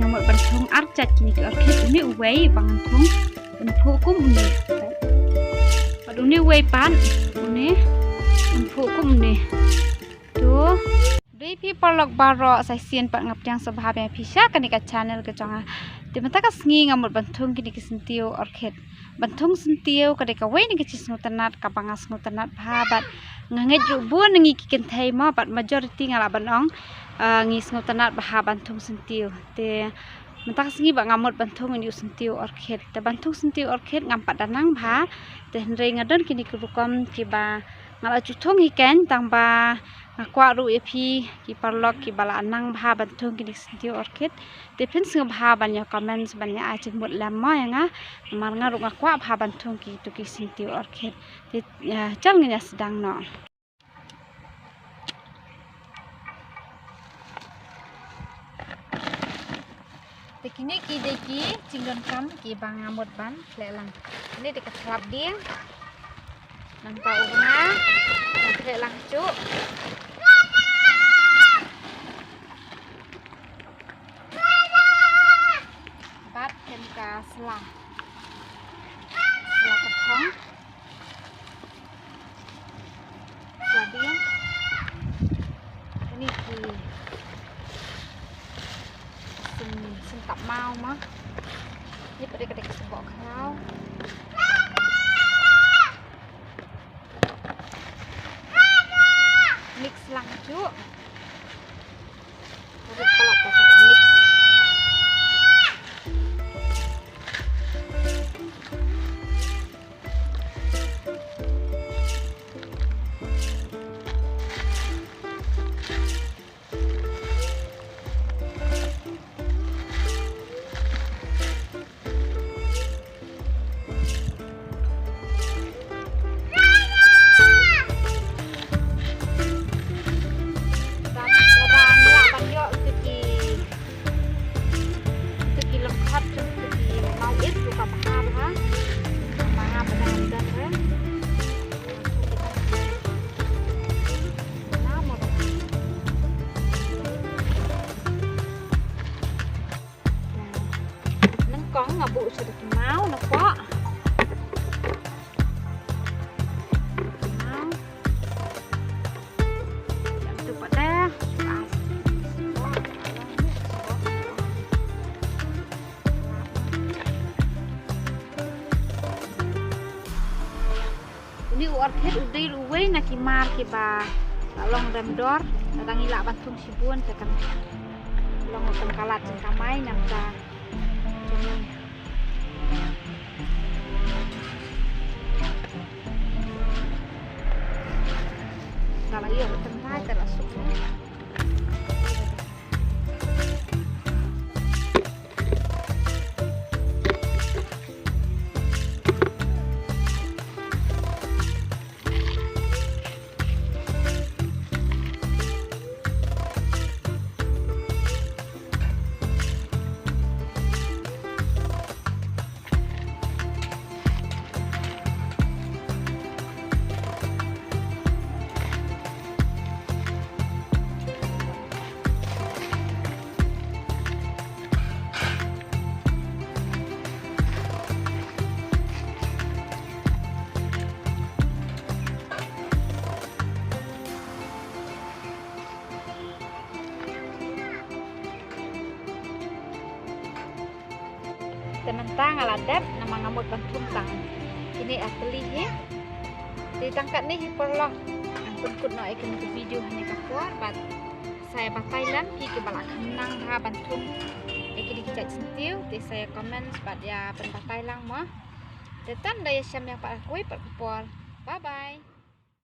ngamut bantung arcat kini ke orchid uni uwei bangantung unfukum uni pad uni uwei pan uni unfukum uni tuh dui people log baro sai sien pat ngap yang sabha be pisha kanika channel ke jonga timata ka sngi ngamut bantung kini ke sentiu orchid bantung sentiu kadeka wei ni ke cisnutanat kapangas nutanat bhabat nganget rubun ngi kiken thai ma pat majority ngala banong ngis ngutanat baha bantung sentiu te mentak sngi ba ngamut bantung ni sentiu orchid te bantung sentiu orchid ngampat danang bha te hendrei ngadon kini ke rukom ki ba ngala cuthong hiken tang ba ngakwa ru epi ki parlok ki bala anang bha bantung kini sentiu orchid te phen sing bha banya comments banya a chimut lamma yanga mar ngaru ngakwa bha bantung ki tu ki sentiu orchid te chang ni sedang no Tekini ki deki cinggon kam ki bang ngamut ban lelang. Ini dekat selap dia. Nampak unga. Lelang cuk. Bat ken ka selang. Selang ketong. Selap dia. Ini ki tak mau mah ini pada kedek sebok kau mix lanjut ada kalau kocok mix có ngabu sudah mau nak kok mau jam tu pada ini orchid udah luwe nak kimar kiba long remdor datang ilak bantung sibun sekan long pengkalat sengkamai nampak kalau iya tengah terasuk tementang aladap nama ngamut bantung tang ini asli ya ditangkat nih perloh angkut kut no ikan ke video hanya kapuar bat saya pakai lan pi ke balak kenang ha bantung ikan dikicak sentiu di saya komen sebat ya penpakai lang mah detan daya syam yang pak akui pak kapuar bye bye.